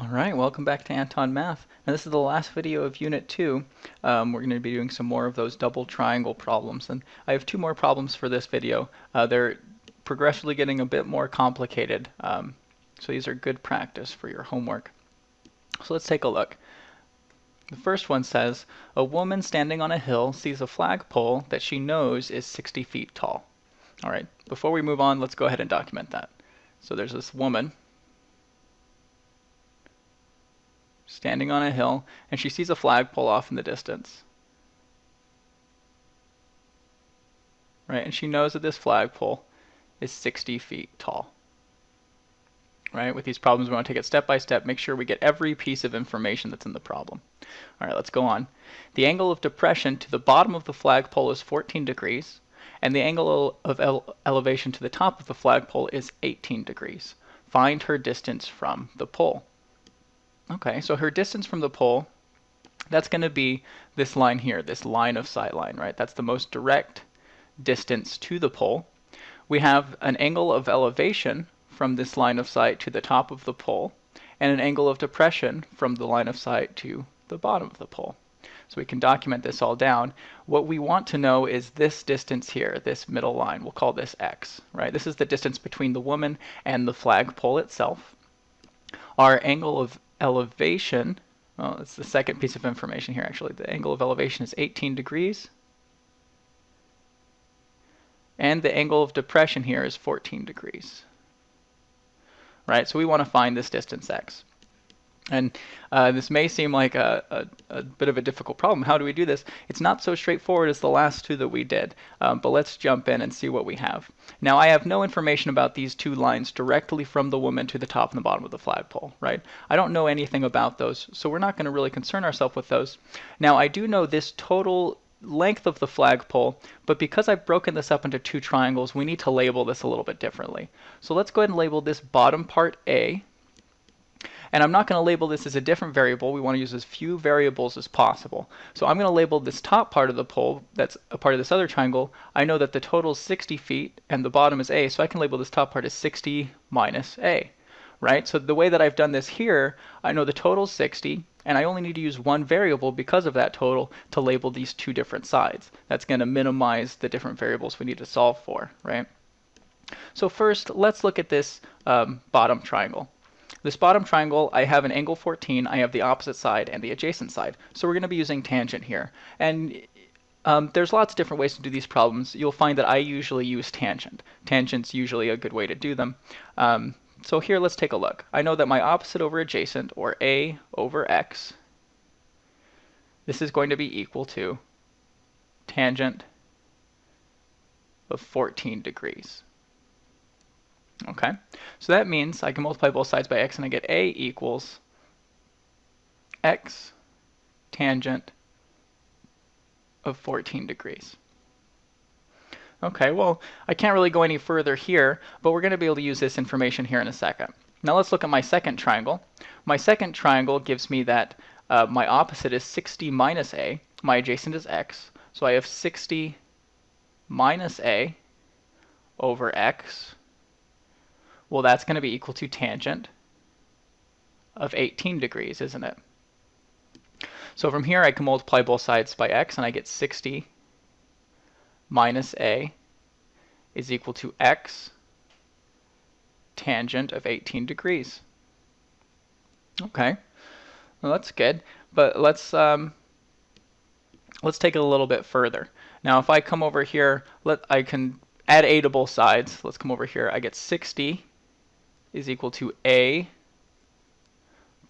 Alright, welcome back to Anton Math. Now this is the last video of Unit 2. We're going to be doing some more of those double triangle problems. And I have two more problems for this video. They're progressively getting a bit more complicated. So these are good practice for your homework. So let's take a look. The first one says, a woman standing on a hill sees a flagpole that she knows is 60 feet tall. Alright, before we move on, let's go ahead and document that. So there's this woman standing on a hill, and she sees a flagpole off in the distance. Right, and she knows that this flagpole is 60 feet tall. Right, with these problems we want to take it step by step, make sure we get every piece of information that's in the problem. Alright, let's go on. The angle of depression to the bottom of the flagpole is 14 degrees, and the angle of elevation to the top of the flagpole is 18 degrees. Find her distance from the pole. Okay, so her distance from the pole, that's going to be this line here, this line of sight line, right? That's the most direct distance to the pole. We have an angle of elevation from this line of sight to the top of the pole, and an angle of depression from the line of sight to the bottom of the pole. So we can document this all down. What we want to know is this distance here, this middle line. We'll call this x, right? This is the distance between the woman and the flagpole itself. Our angle of elevation, well, it's the second piece of information here actually. The angle of elevation is 18 degrees. And the angle of depression here is 14 degrees. Right, so we want to find this distance x. And this may seem like a bit of a difficult problem. How do we do this? It's not so straightforward as the last two that we did, but let's jump in and see what we have. Now I have no information about these two lines directly from the woman to the top and the bottom of the flagpole, right? I don't know anything about those, so we're not going to really concern ourselves with those. Now I do know this total length of the flagpole, but because I've broken this up into two triangles, we need to label this a little bit differently. So let's go ahead and label this bottom part A. And I'm not going to label this as a different variable. We want to use as few variables as possible. So I'm going to label this top part of the pole, that's a part of this other triangle. I know that the total is 60 feet and the bottom is A, so I can label this top part as 60 minus A. Right? So the way that I've done this here, I know the total is 60, and I only need to use one variable because of that total to label these two different sides. That's going to minimize the different variables we need to solve for, right? So first, let's look at this bottom triangle. This bottom triangle, I have an angle 14, I have the opposite side and the adjacent side. So we're going to be using tangent here. And there's lots of different ways to do these problems. You'll find that I usually use tangent. Tangent's usually a good way to do them. So here, let's take a look. I know that my opposite over adjacent, or A over X, this is going to be equal to tangent of 14 degrees. Okay, so that means I can multiply both sides by x and I get A equals x tangent of 14 degrees. Okay, well, I can't really go any further here, but we're going to be able to use this information here in a second. Now let's look at my second triangle. My second triangle gives me that my opposite is 60 minus A, my adjacent is x, so I have 60 minus A over x. Well, that's going to be equal to tangent of 18 degrees, isn't it? So from here, I can multiply both sides by x, and I get 60 minus A is equal to x tangent of 18 degrees. Okay, well, that's good, but let's take it a little bit further. Now, if I come over here, I can add A to both sides. Let's come over here. I get 60 is equal to A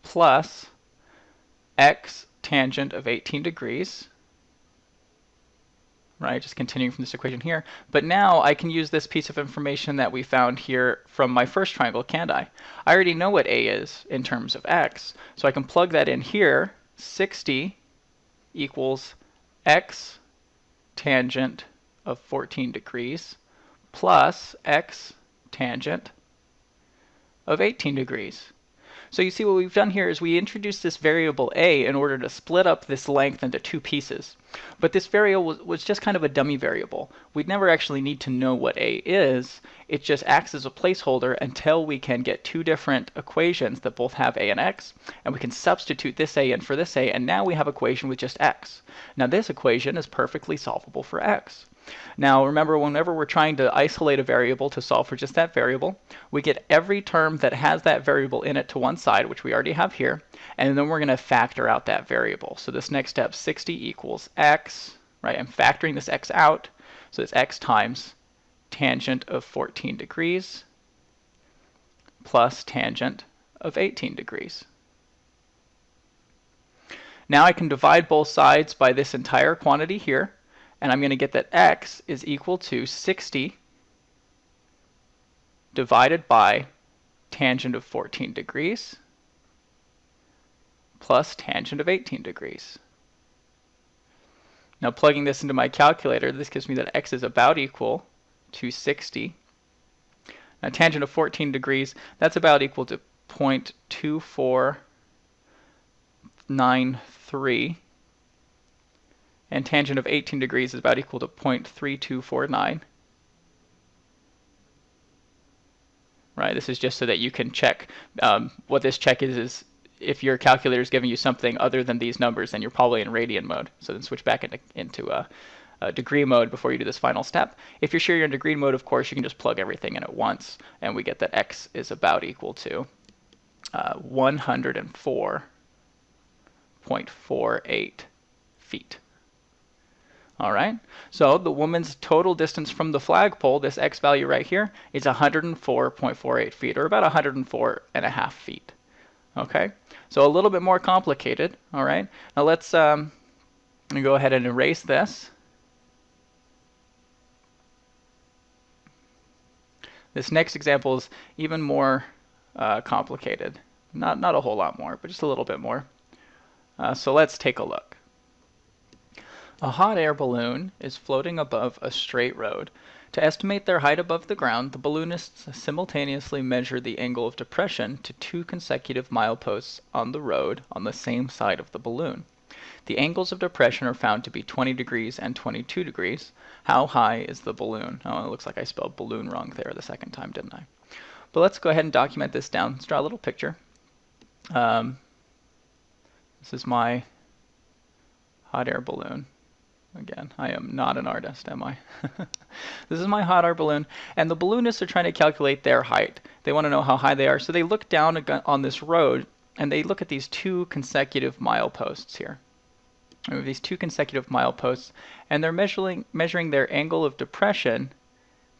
plus x tangent of 18 degrees. Right, just continuing from this equation here. But now I can use this piece of information that we found here from my first triangle, can't I? I already know what A is in terms of x, so I can plug that in here. 60 equals x tangent of 14 degrees plus x tangent of 18 degrees. So you see what we've done here is we introduced this variable a in order to split up this length into two pieces. But this variable was just kind of a dummy variable. We'd never actually need to know what a is. It just acts as a placeholder until we can get two different equations that both have a and x, and we can substitute this a in for this a, and now we have an equation with just x. Now this equation is perfectly solvable for x. Now remember, whenever we're trying to isolate a variable to solve for just that variable, we get every term that has that variable in it to one side, which we already have here, and then we're going to factor out that variable. So this next step, 60 equals x, right? I'm factoring this x out, so it's x times tangent of 14 degrees plus tangent of 18 degrees. Now I can divide both sides by this entire quantity here, and I'm going to get that x is equal to 60 divided by tangent of 14 degrees plus tangent of 18 degrees. Now plugging this into my calculator, this gives me that x is about equal to 60. Now tangent of 14 degrees, that's about equal to 0.2493. And tangent of 18 degrees is about equal to 0.3249. Right, this is just so that you can check. What this check is if your calculator is giving you something other than these numbers, then you're probably in radian mode. So then switch back into degree mode before you do this final step. If you're sure you're in degree mode, of course, you can just plug everything in at once, and we get that x is about equal to 104.48 feet. All right, so the woman's total distance from the flagpole, this x value right here, is 104.48 feet, or about 104.5 feet. Okay, so a little bit more complicated. All right, now let's go ahead and erase this. This next example is even more complicated. Not a whole lot more, but just a little bit more. So let's take a look. A hot air balloon is floating above a straight road. To estimate their height above the ground, the balloonists simultaneously measure the angle of depression to two consecutive mileposts on the road on the same side of the balloon. The angles of depression are found to be 20 degrees and 22 degrees. How high is the balloon? Oh, it looks like I spelled balloon wrong there the second time, didn't I? But let's go ahead and document this down. Let's draw a little picture. This is my hot air balloon. Again, I am not an artist, am I? This is my hot air balloon, and the balloonists are trying to calculate their height. They want to know how high they are, so they look down on this road, and they look at these two consecutive mileposts here. We have these two consecutive mileposts, and they're measuring their angle of depression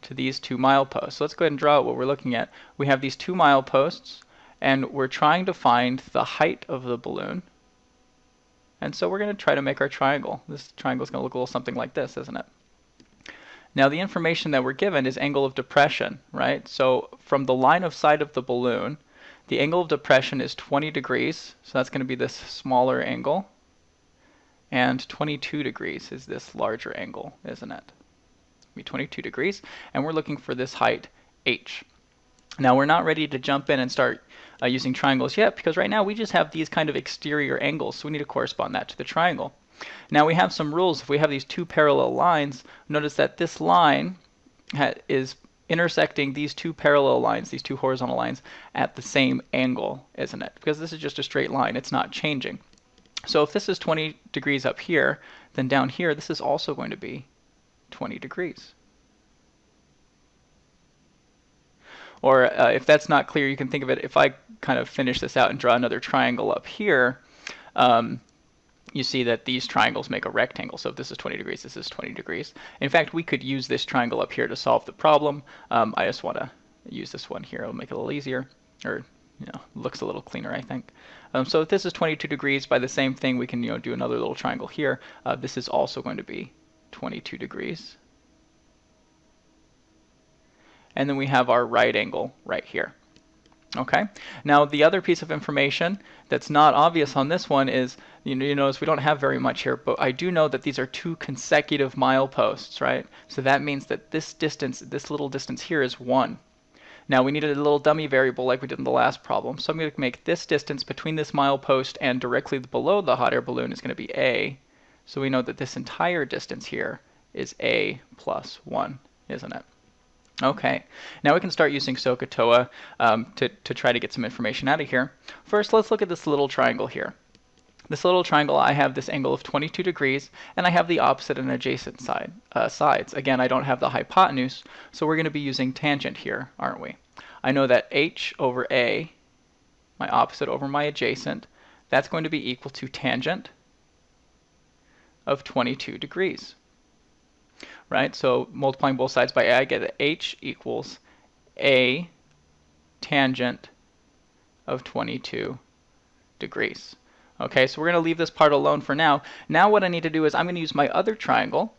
to these two mileposts. So let's go ahead and draw out what we're looking at. We have these two mileposts, and we're trying to find the height of the balloon. And so we're going to try to make our triangle. This triangle is going to look a little something like this, isn't it? Now the information that we're given is angle of depression, right? So from the line of sight of the balloon, the angle of depression is 20 degrees. So that's going to be this smaller angle. And 22 degrees is this larger angle, isn't it? It'll be 22 degrees. And we're looking for this height, h. Now we're not ready to jump in and start using triangles yet, because right now we just have these kind of exterior angles, so we need to correspond that to the triangle. Now we have some rules. If we have these two parallel lines, notice that this line is intersecting these two parallel lines, these two horizontal lines, at the same angle, isn't it? Because this is just a straight line, it's not changing. So if this is 20 degrees up here, then down here this is also going to be 20 degrees. Or if that's not clear, you can think of it, if I kind of finish this out and draw another triangle up here, you see that these triangles make a rectangle. So if this is 20 degrees, this is 20 degrees. In fact, we could use this triangle up here to solve the problem. I just want to use this one here. It'll make it a little easier, or looks a little cleaner, I think. So if this is 22 degrees, by the same thing, we can do another little triangle here. This is also going to be 22 degrees. And then we have our right angle right here. Okay. Now the other piece of information that's not obvious on this one is, you notice we don't have very much here, but I do know that these are two consecutive mileposts, right? So that means that this distance, this little distance here is 1. Now we needed a little dummy variable like we did in the last problem. So I'm going to make this distance between this milepost and directly below the hot air balloon is going to be A. So we know that this entire distance here is A plus 1, isn't it? Okay, now we can start using SOHCAHTOA to try to get some information out of here. First, let's look at this little triangle here. This little triangle, I have this angle of 22 degrees, and I have the opposite and adjacent sides. Again, I don't have the hypotenuse, so we're going to be using tangent here, aren't we? I know that h over a, my opposite over my adjacent, that's going to be equal to tangent of 22 degrees. Right? So multiplying both sides by a, I get that h equals a tangent of 22 degrees. Okay, so we're going to leave this part alone for now. Now what I need to do is I'm going to use my other triangle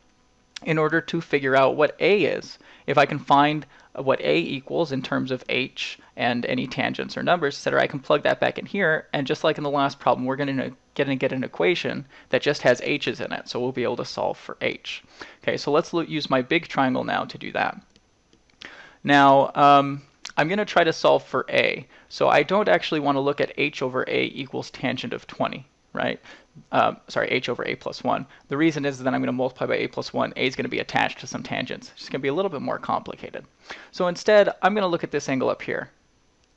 in order to figure out what a is. If I can find what a equals in terms of h and any tangents or numbers, etc., I can plug that back in here, and just like in the last problem, we're going to get an equation that just has h's in it, so we'll be able to solve for h. Okay, so let's use my big triangle now to do that. Now, I'm going to try to solve for a. So I don't actually want to look at h over a equals tangent of 20, right? Sorry, h over a plus 1. The reason is that I'm going to multiply by a plus 1. A is going to be attached to some tangents. It's going to be a little bit more complicated. So instead, I'm going to look at this angle up here.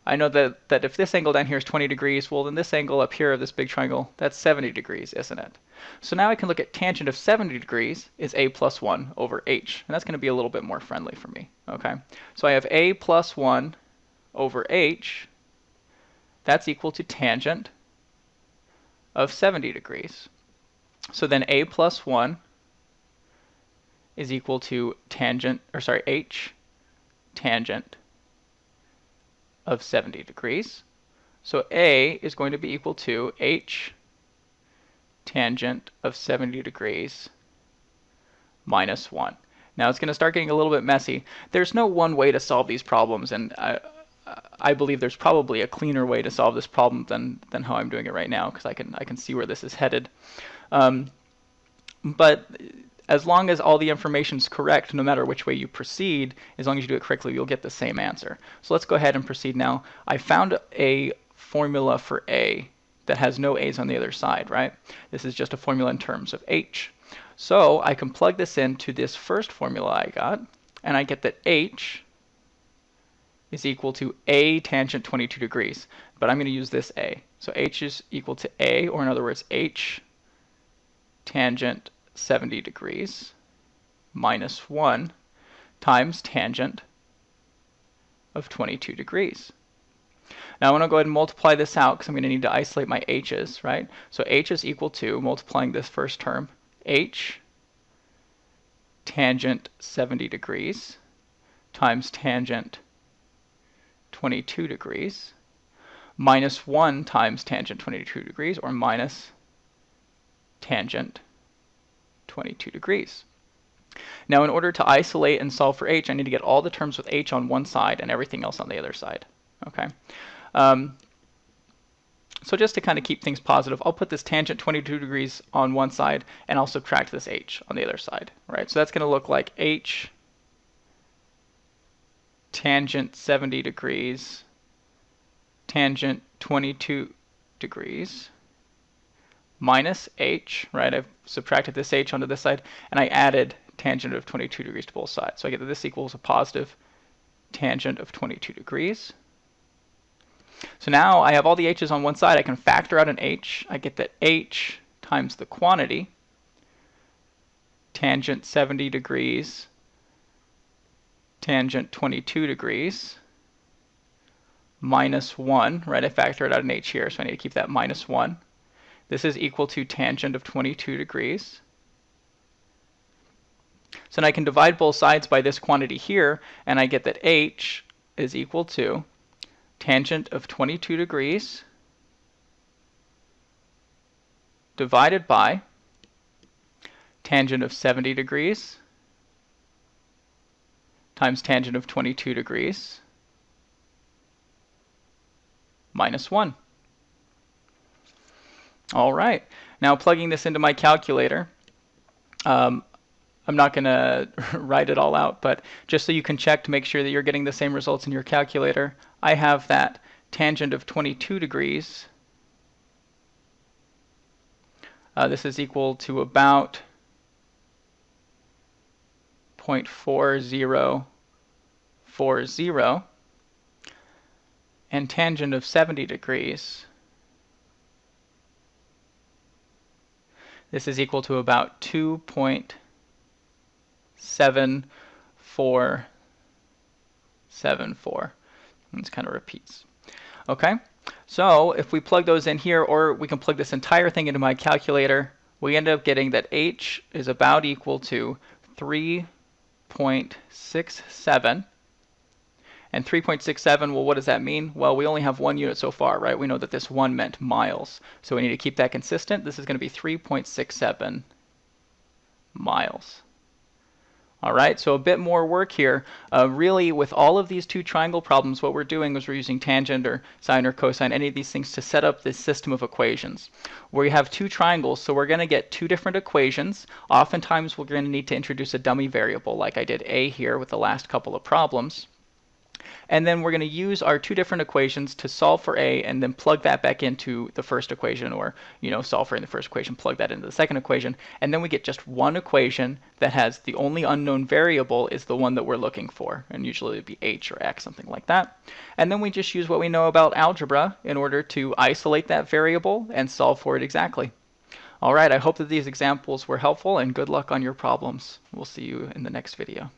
I know that if this angle down here is 20 degrees, well, then this angle up here of this big triangle, that's 70 degrees, isn't it? So now I can look at tangent of 70 degrees is a plus 1 over h, and that's going to be a little bit more friendly for me. Okay, so I have a plus 1 over h. That's equal to tangent of 70 degrees. So then a plus 1 is equal to h tangent of 70 degrees. So a is going to be equal to h tangent of 70 degrees minus 1. Now it's going to start getting a little bit messy. There's no one way to solve these problems, and I believe there's probably a cleaner way to solve this problem than how I'm doing it right now, because I can see where this is headed. But as long as all the information is correct, no matter which way you proceed, as long as you do it correctly, you'll get the same answer. So let's go ahead and proceed now. I found a formula for a that has no a's on the other side, right? This is just a formula in terms of h. So I can plug this into this first formula I got, and I get that h is equal to a tangent 22 degrees. But I'm going to use this a. So h is equal to a, or in other words, h tangent 70 degrees minus 1 times tangent of 22 degrees. Now I want to go ahead and multiply this out because I'm going to need to isolate my h's, right? So h is equal to, multiplying this first term, h tangent 70 degrees times tangent 22 degrees minus 1 times tangent 22 degrees, or minus tangent 22 degrees. Now in order to isolate and solve for h, I need to get all the terms with h on one side and everything else on the other side. Okay. So just to kind of keep things positive, I'll put this tangent 22 degrees on one side, and I'll subtract this h on the other side. Right. So that's going to look like h tangent 70 degrees tangent 22 degrees minus h, right? I've subtracted this h onto this side, and I added tangent of 22 degrees to both sides. So I get that this equals a positive tangent of 22 degrees. So now I have all the h's on one side. I can factor out an h. I get that h times the quantity, tangent 70 degrees, tangent 22 degrees, minus 1, right? I factored out an h here, so I need to keep that minus 1. This is equal to tangent of 22 degrees. So now I can divide both sides by this quantity here, and I get that h is equal to tangent of 22 degrees divided by tangent of 70 degrees times tangent of 22 degrees minus 1. All right, now plugging this into my calculator, I'm not going to write it all out, but just so you can check to make sure that you're getting the same results in your calculator, I have that tangent of 22 degrees. This is equal to about 0.4040, and tangent of 70 degrees, this is equal to about 2.7474. This kind of repeats. Okay, so if we plug those in here, or we can plug this entire thing into my calculator, we end up getting that h is about equal to 3.67. And 3.67, well, what does that mean? Well, we only have one unit so far, right? We know that this one meant miles. So we need to keep that consistent. This is going to be 3.67 miles. All right, so a bit more work here. Really, with all of these two triangle problems, what we're doing is we're using tangent or sine or cosine, any of these things, to set up this system of equations. Where you have two triangles, so we're going to get two different equations. Oftentimes, we're going to need to introduce a dummy variable, like I did A here with the last couple of problems. And then we're going to use our two different equations to solve for A and then plug that back into the first equation, or solve for A in the first equation, plug that into the second equation, and then we get just one equation that has the only unknown variable is the one that we're looking for, and usually it'd be H or X, something like that. And then we just use what we know about algebra in order to isolate that variable and solve for it exactly. All right, I hope that these examples were helpful, and good luck on your problems. We'll see you in the next video.